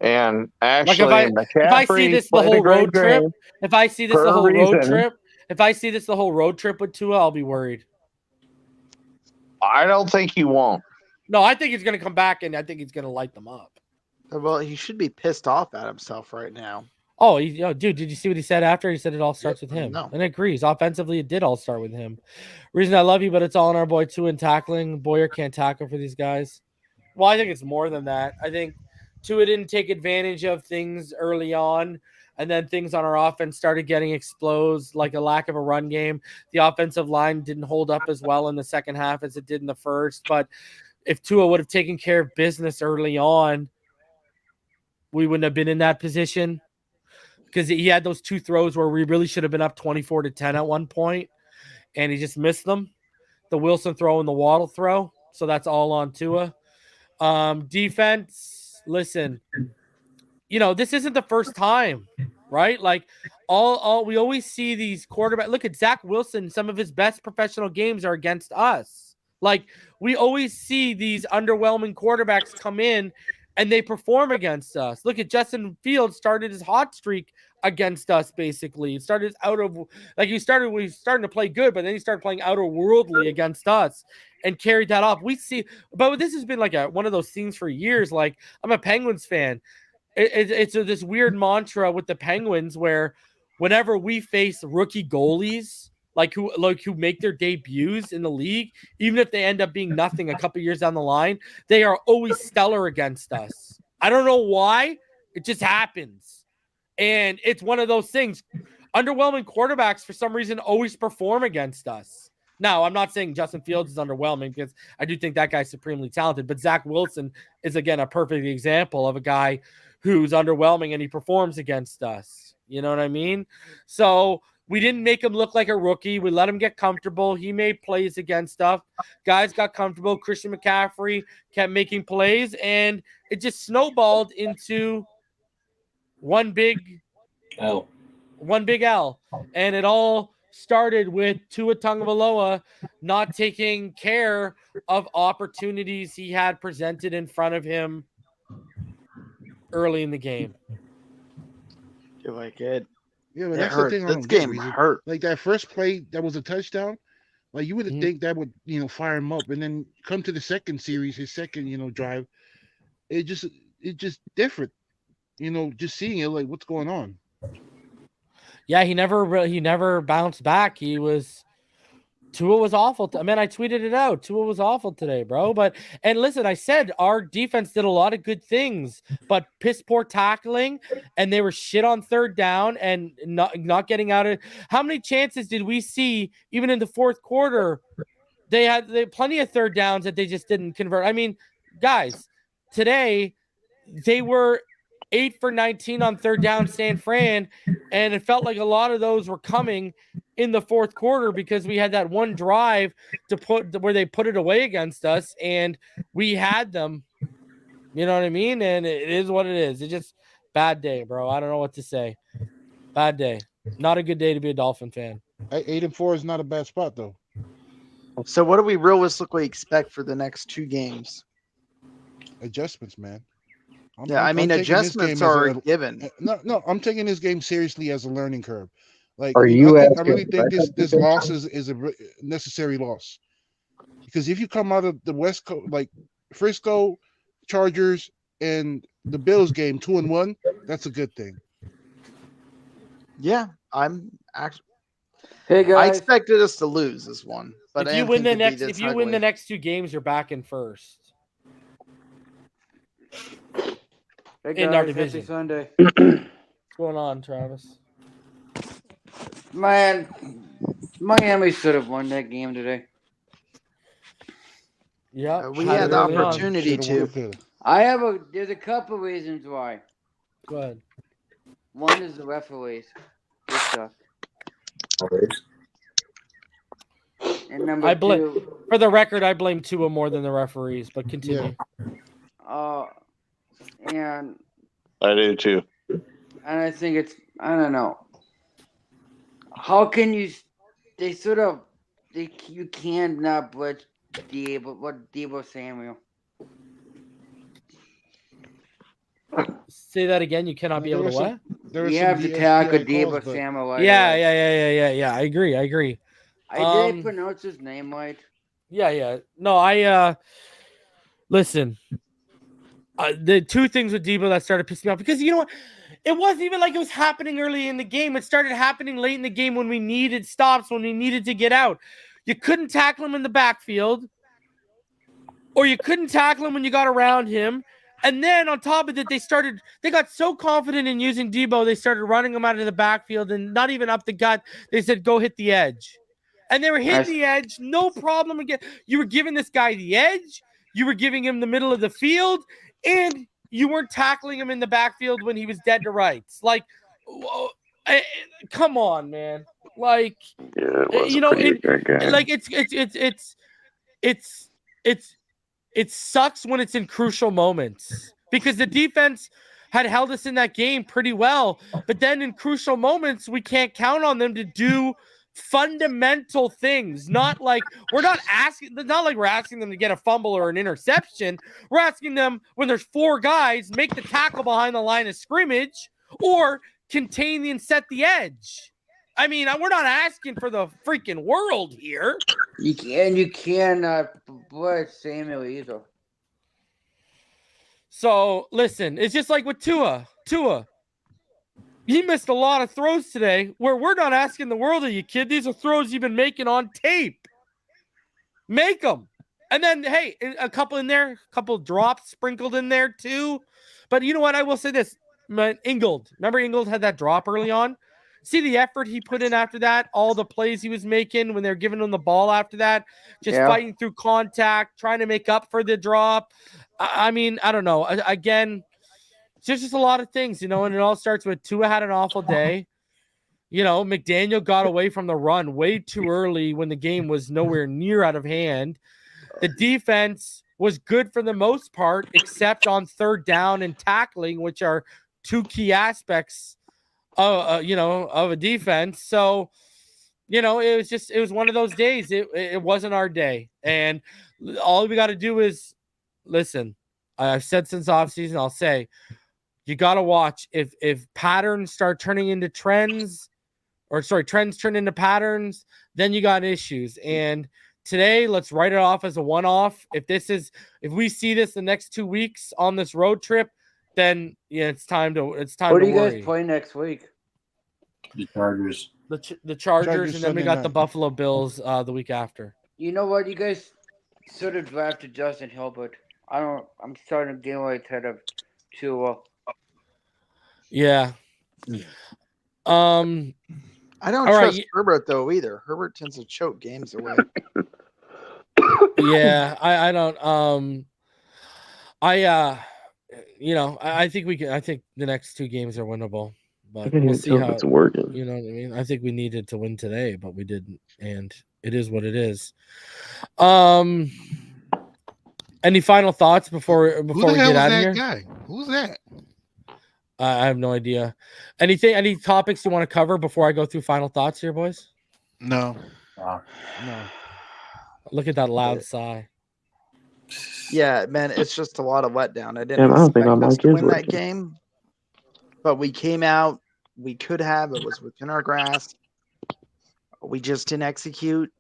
And actually, like if I see this the whole road trip, if I see this the whole road trip with Tua, I'll be worried. I don't think he won't. No, I think he's going to come back, and I think he's going to light them up. Well, he should be pissed off at himself right now. Oh, dude, did you see what he said after? He said it all starts with him. No. And I agrees. Offensively, it did all start with him. Reason I love you, but it's all on our boy Tua in tackling. Boyer can't tackle for these guys. Well, I think it's more than that. I think Tua didn't take advantage of things early on, and then things on our offense started getting exposed, like a lack of a run game. The offensive line didn't hold up as well in the second half as it did in the first. But if Tua would have taken care of business early on, we wouldn't have been in that position, because he had those two throws where we really should have been up 24-10 at one point, and he just missed them. The Wilson throw and the Waddle throw. So that's all on Tua. Defense, listen, this isn't the first time, right? Like all we always see these quarterbacks. Look at Zach Wilson. Some of his best professional games are against us. Like we always see these underwhelming quarterbacks come in and they perform against us. Look at Justin Fields, started his hot streak against us, basically. It started we started to play good, but then he started playing outer-worldly against us and carried that off. We see, but this has been like one of those things for years. Like, I'm a Penguins fan. It's this weird mantra with the Penguins where whenever we face rookie goalies, who make their debuts in the league, even if they end up being nothing a couple years down the line, they are always stellar against us. I don't know why. It just happens. And it's one of those things. Underwhelming quarterbacks, for some reason, always perform against us. Now, I'm not saying Justin Fields is underwhelming, because I do think that guy's supremely talented. But Zach Wilson is, again, a perfect example of a guy who's underwhelming and he performs against us. You know what I mean? So we didn't make him look like a rookie. We let him get comfortable. He made plays against stuff. Guys got comfortable. Christian McCaffrey kept making plays, and it just snowballed into one big L. And it all started with Tua Tagovailoa not taking care of opportunities he had presented in front of him early in the game. You like it? Yeah, but that's the thing. This game hurt. Like that first play, that was a touchdown. Like you would think that would, fire him up, and then come to the second series, his second, drive. It just different. Just seeing it, like what's going on. Yeah, he never bounced back. Tua was awful. I tweeted it out. Tua was awful today, bro. And listen, I said our defense did a lot of good things, but piss poor tackling, and they were shit on third down and not getting out of. How many chances did we see even in the fourth quarter? They had plenty of third downs that they just didn't convert. I mean, guys, today they were 8 for 19 on third down, San Fran, and it felt like a lot of those were coming in the fourth quarter because we had that one drive where they put it away against us, and we had them. You know what I mean? And it is what it is. It's just bad day, bro. I don't know what to say. Bad day. Not a good day to be a Dolphin fan. 8-4 is not a bad spot, though. So what do we realistically expect for the next two games? Adjustments, man. Adjustments are given. No, I'm taking this game seriously as a learning curve. Like, Are you I asking really think record this defense? loss is a necessary loss, because if you come out of the West Coast, like Frisco, Chargers, and the Bills game 2-1, that's a good thing. Yeah, I'm actually. Hey guys, I expected us to lose this one, but if I you didn't win think the it'd be next, this ugly. next 2 games, you're back in first. hey in our guys, division. happy Sunday. What's going on, Travis? Man, Miami should have won that game today. Yeah, We had the opportunity to. There's a couple reasons why. Go ahead. One is the referees. They suck. And number two, for the record, I blame Tua more than the referees, but continue. And I do too. And I think I don't know. How can you? You cannot blitz Deebo Samuel. Say that again. You cannot be able to what? You have to tackle Deebo Samuel. Right yeah. I agree. Did I pronounce his name right? Yeah. No, listen. The 2 things with Deebo that started pissing me off, because you know what? It wasn't even like it was happening early in the game. It started happening late in the game when we needed stops, when we needed to get out. You couldn't tackle him in the backfield, or you couldn't tackle him when you got around him. And then on top of it, they got so confident in using Deebo, they started running him out of the backfield and not even up the gut. They said, go hit the edge. And they were hitting the edge, no problem again. You were giving this guy the edge. You were giving him the middle of the field, and you weren't tackling him in the backfield when he was dead to rights. Like, come on, man. Like, like it sucks when it's in crucial moments, because the defense had held us in that game pretty well, but then in crucial moments we can't count on them to do fundamental things. Not like we're asking them to get a fumble or an interception. We're asking them, when there's 4 guys, make the tackle behind the line of scrimmage or contain and set the edge. I mean, we're not asking for the freaking world here. You cannot blitz Samuel either. So listen, it's just like with Tua. He missed a lot of throws today where we're not asking the world of you, kid. These are throws you've been making on tape. Make them. And then, hey, a couple in there, a couple drops sprinkled in there too. But you know what? I will say this. Ingold. Remember Ingold had that drop early on? See the effort he put in after that? All the plays he was making when they're giving him the ball after that. Just fighting through contact, trying to make up for the drop. I mean, I don't know. Again, just a lot of things, and it all starts with Tua had an awful day. McDaniel got away from the run way too early when the game was nowhere near out of hand. The defense was good for the most part, except on 3rd down and tackling, which are 2 key aspects of a defense. So, it was one of those days. It wasn't our day. And all we got to do is listen. I've said since offseason, I'll say, you got to watch if patterns start turning into trends, trends turn into patterns, then you got issues. And today, let's write it off as a one-off. If we see this the next 2 weeks on this road trip, then it's time to worry. What do you guys play next week? The Chargers. The Chargers, and then we got the Buffalo Bills the week after. You know what? You guys should have drafted Justin Hilbert. I'm starting to get away ahead of Tua. Yeah. I don't trust Herbert though either. Herbert tends to choke games away. Yeah, I don't. I think we can. I think the next 2 games are winnable, but we'll see how it's working. You know what I mean? I think we needed to win today, but we didn't, and it is what it is. Any final thoughts before we get out of here? Guy? Who's that? I have no idea. Any topics you want to cover before I go through final thoughts here, boys? No. No. Look at that loud sigh. Yeah, man, it's just a lot of letdown. I didn't expect us to win that game, but we came out. We could have. It was within our grasp. but we just didn't execute.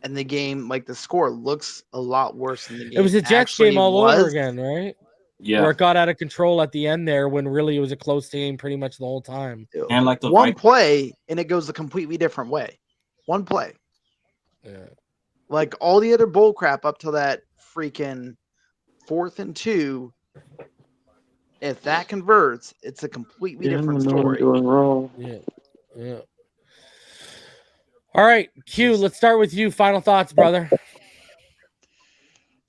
And the game, like the score, looks a lot worse than the game. It was a Jets game all over again, right? Yeah. Where it got out of control at the end there when really it was a close game pretty much the whole time. And like the one play, and it goes a completely different way. One play. Yeah. Like all the other bull crap up to that freaking 4th and 2. If that converts, it's a completely different story. Yeah. All right, Q, let's start with you. Final thoughts, brother.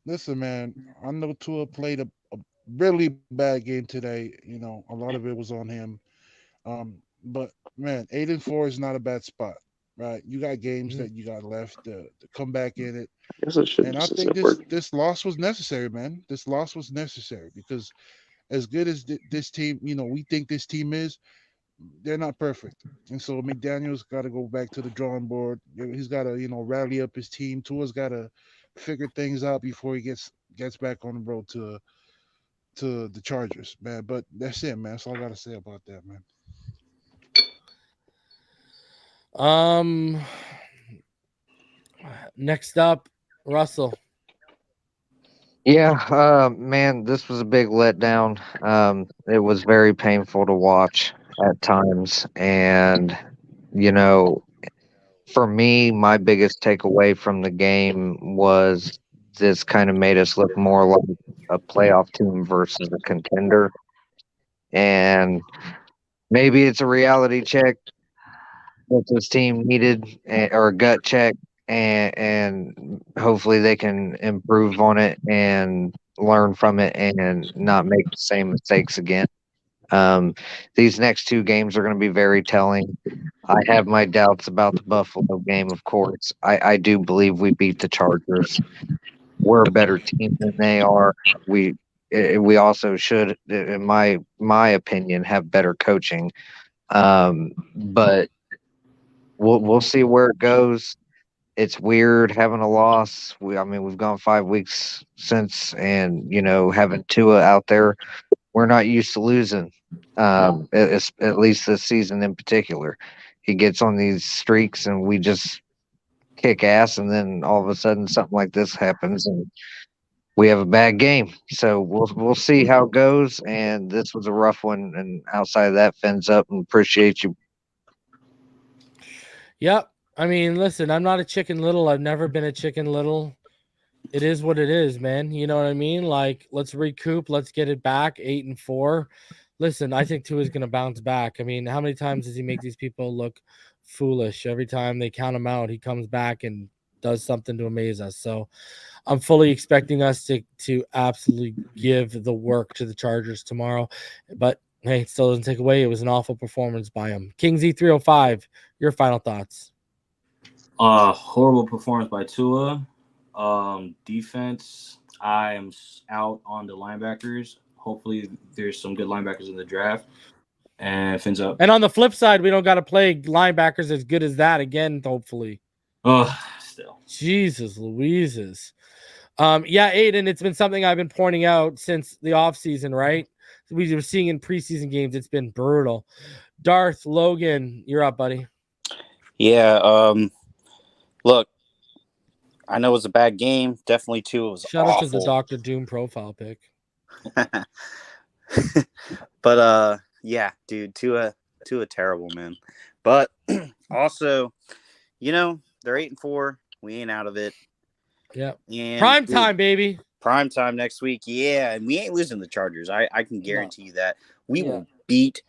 Listen, man, I know Tua played a really bad game today. You know, a lot of it was on him. But man, 8-4 is not a bad spot, right? You got games that you got left to come back in it. And I think this loss was necessary, man. This loss was necessary because as good as this team, you know, we think this team is, they're not perfect. And so McDaniel's got to go back to the drawing board. He's got to, you know, rally up his team. Tua's got to figure things out before he gets back on the road to the Chargers, man. But that's it, man. That's all I got to say about that, man. Next up, Russell. Yeah, man, this was a big letdown. It was very painful to watch at times. And, you know, for me, my biggest takeaway from the game was this kind of made us look more like a playoff team versus a contender. And maybe it's a reality check that this team needed, or a gut check, and hopefully they can improve on it and learn from it and not make the same mistakes again. These next 2 games are going to be very telling. I have my doubts about the Buffalo game, of course. I do believe we beat the Chargers. We're a better team than they are. We also should, in my opinion, have better coaching. But we'll see where it goes. It's weird having a loss. We've gone 5 weeks since, and you know, having Tua out there, we're not used to losing. At least this season in particular, he gets on these streaks, and we just kick ass, and then all of a sudden something like this happens, and we have a bad game. So we'll see how it goes. And this was a rough one. And outside of that, fins up and appreciate you. Yep. I mean, listen, I'm not a Chicken Little. I've never been a Chicken Little. It is what it is, man. You know what I mean? Like, let's recoup. Let's get it back. 8-4. Listen, I think Tua is going to bounce back. I mean, how many times does he make these people look foolish? Every time they count him out, he comes back and does something to amaze us. So I'm fully expecting us to absolutely give the work to the Chargers tomorrow. But hey, it still doesn't take away. It was an awful performance by him. King Z305, your final thoughts. Horrible performance by Tua. Defense, I am out on the linebackers. Hopefully there's some good linebackers in the draft. And fins up. And on the flip side, we don't got to play linebackers as good as that again, hopefully. Still. Jesus Louises. Yeah, Aiden, it's been something I've been pointing out since the offseason, right? We were seeing in preseason games, it's been brutal. Darth, Logan, you're up, buddy. Yeah, look, I know it was a bad game. Definitely, too. It was Shout awful. out to the Dr. Doom profile pic. But, yeah, dude, Tua terrible, man. But also, you know, they're 8-4. We ain't out of it. Yeah. And prime time, baby. Prime time next week. Yeah. And we ain't losing the Chargers. I can guarantee you that. We will beat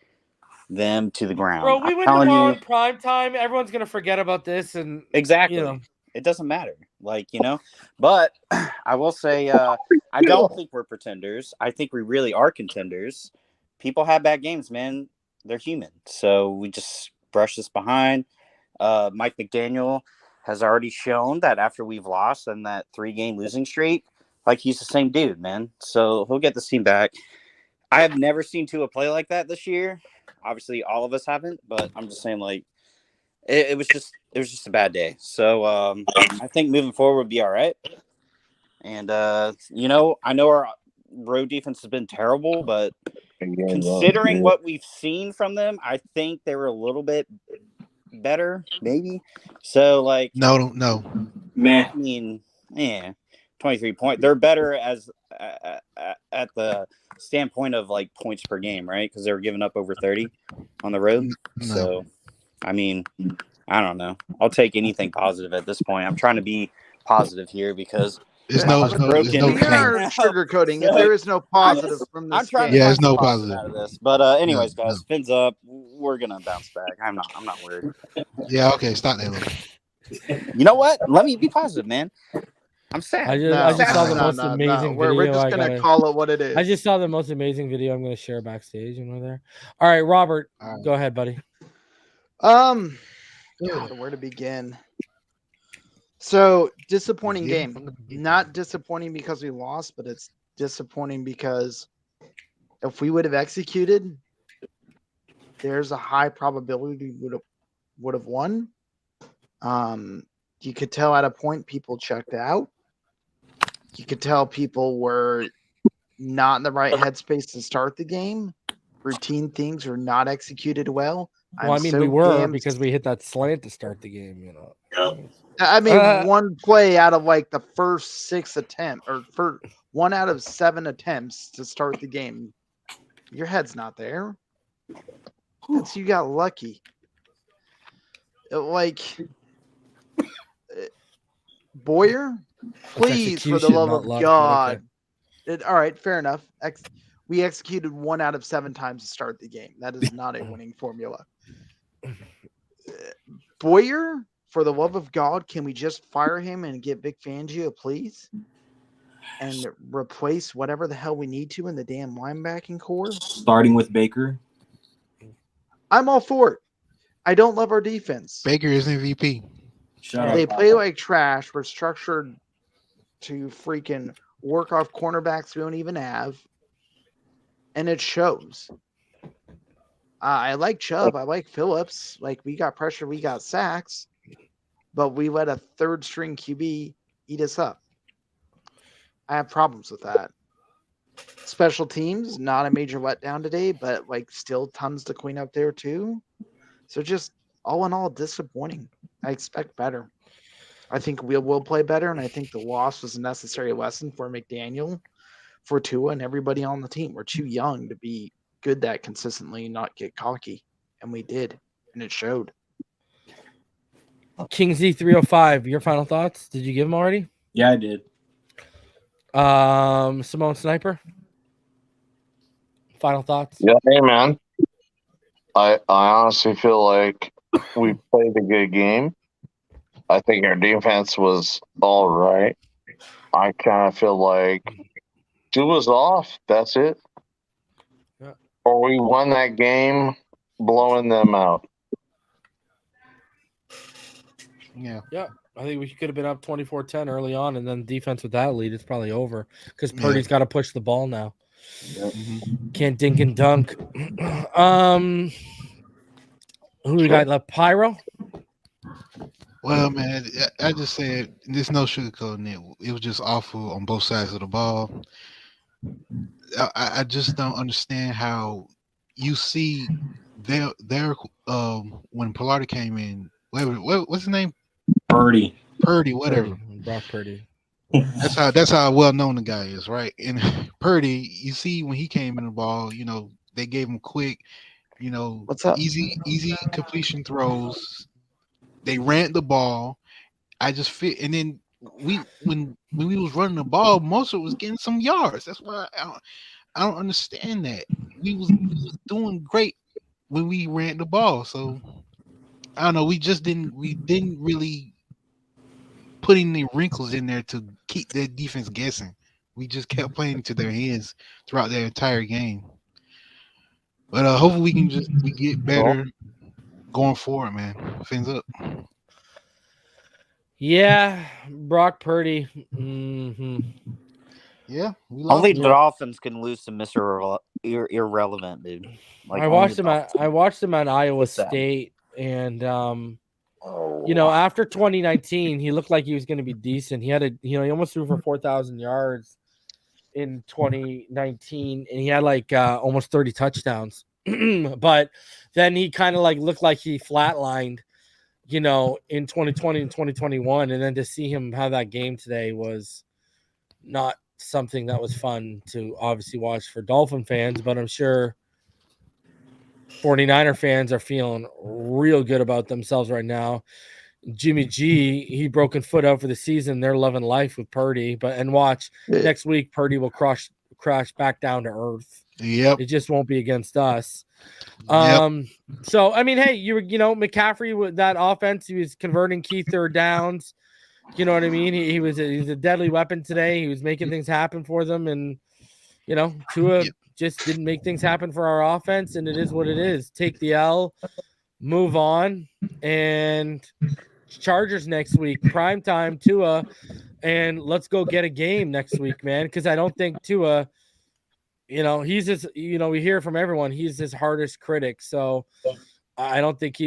them to the ground. Bro, we win tomorrow in prime time. Everyone's going to forget about this. And exactly. You know. It doesn't matter. Like, you know, but I will say, I don't think we're pretenders. I think we really are contenders. People have bad games, man. They're human. So we just brush this behind. Mike McDaniel has already shown that after we've lost and that 3-game losing streak, like, he's the same dude, man. So he'll get this team back. I have never seen Tua play like that this year. Obviously, all of us haven't, but I'm just saying, like, it was just a bad day. So I think moving forward would be all right. And you know, I know our road defense has been terrible, but considering what we've seen from them, I think they were a little bit better, maybe. So like, no. Man, I mean, 23 points. They're better as at the standpoint of like points per game, right? Because they were giving up over 30 on the road. No. So, I mean, I don't know. I'll take anything positive at this point. I'm trying to be positive here because There's my no heart's broken. We are sugarcoating it. There is no positive from this. I'm trying game. to there's find no some positive positive out of this. But anyways, guys, fins up. We're gonna bounce back. I'm not worried. Yeah, okay, stop that. Look. You know what? Let me be positive, man. I'm sad. I just saw the most amazing video. We're just gonna call it what it is. I just saw the most amazing video. I'm gonna share backstage and we're there. All right, Robert, go ahead, buddy. God, where to begin? So disappointing game. Not disappointing because we lost, but it's disappointing because if we would have executed, there's a high probability we would have won. You could tell at a point people checked out. You could tell people were not in the right headspace to start the game. Routine things were not executed well. Well, we were because we hit that slant to start the game, you know. I mean, one play out of like the first 6 attempts, or for 1 out of 7 attempts to start the game. Your head's not there. So you got lucky. Boyer, please, for the love of God. All right, fair enough. We executed 1 out of 7 times to start the game. That is not a winning formula. Boyer, for the love of God, can we just fire him and get Vic Fangio, please? And replace whatever the hell we need to in the damn linebacking core? Starting with Baker. I'm all for it. I don't love our defense. Baker is MVP. They play like trash. We're structured to freaking work off cornerbacks we don't even have. And it shows. I like Chubb. I like Phillips. Like, we got pressure. We got sacks. But we let a third-string QB eat us up. I have problems with that. Special teams, not a major letdown today, but, like, still tons to clean up there, too. So just, all in all, disappointing. I expect better. I think we will play better, and I think the loss was a necessary lesson for McDaniel, for Tua, and everybody on the team. We're too young to be good that consistently, not get cocky. And we did, and it showed. King Z305, your final thoughts? Did you give them already? Yeah, I did. Simone Sniper, final thoughts? Yeah, hey man. I honestly feel like we played a good game. I think our defense was all right. I kind of feel like two was off. That's it. Yeah. Or we won that game blowing them out. Yeah. Yeah. I think we could have been up 24-10 early on, and then defense with that lead, it's probably over because Purdy's got to push the ball now. Yep. Can't dink and dunk. Who we got left? Pyro? Well, man, I just said there's no sugarcoating it. It was just awful on both sides of the ball. I just don't understand how you see their when Pilardi came in. What's his name? Purdy, whatever. Brock Purdy. That's how well known the guy is, right? And Purdy, you see when he came in the ball, you know, they gave him quick, you know, What's up? easy completion throws. They ran the ball. I just feel, and then when we was running the ball, most of it was getting some yards. That's why I don't understand that. We was doing great when we ran the ball. So I don't know. We didn't really put any wrinkles in there to keep their defense guessing. We just kept playing into their hands throughout their entire game. But hopefully we get better going forward, man. Fins up. Yeah, Brock Purdy. Mm-hmm. Yeah, only the Dolphins can lose to Mr. Irrelevant, dude. Like, I watched him at Iowa State, and you know, after 2019, he looked like he was going to be decent. He almost threw for 4,000 yards in 2019, and he had like almost 30 touchdowns. But then he kind of like looked like he flatlined in 2020 and 2021, and then to see him have that game today was not something that was fun to obviously watch for Dolphin fans, but I'm sure 49er fans are feeling real good about themselves right now. Jimmy G, he broken foot out for the season. They're loving life with Purdy, and watch next week Purdy will crash back down to earth. Yep. It just won't be against us. Yep. So I mean, hey, McCaffrey with that offense, he was converting key third downs. You know what I mean? He's a deadly weapon today. He was making things happen for them, and Tua just didn't make things happen for our offense, and it is what it is. Take the L, move on, and Chargers next week, primetime Tua, and let's go get a game next week, man. Because I don't think Tua, he's his, we hear from everyone, he's his hardest critic. So I don't think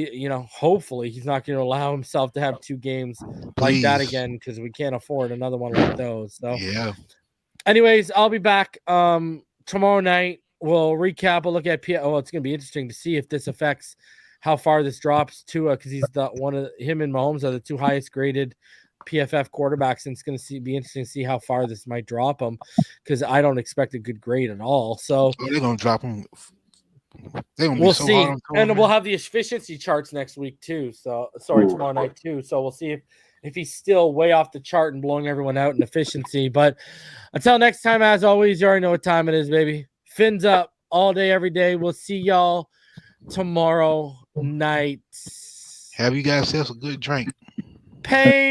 hopefully he's not going to allow himself to have two games like that again, because we can't afford another one like those. So yeah. Anyways, I'll be back tomorrow night. We'll recap. We'll look at it's going to be interesting to see if this affects how far this drops Tua, because he's him and Mahomes are the two highest graded PFF quarterbacks, and it's going to be interesting to see how far this might drop them, because I don't expect a good grade at all. So they're going to drop them. We'll see, and we'll have the efficiency charts next week too. So tomorrow night too. So we'll see if he's still way off the chart and blowing everyone out in efficiency. But until next time, as always, you already know what time it is, baby. Fins up all day, every day. We'll see y'all tomorrow night. Have you guys yourself a good drink. Pain.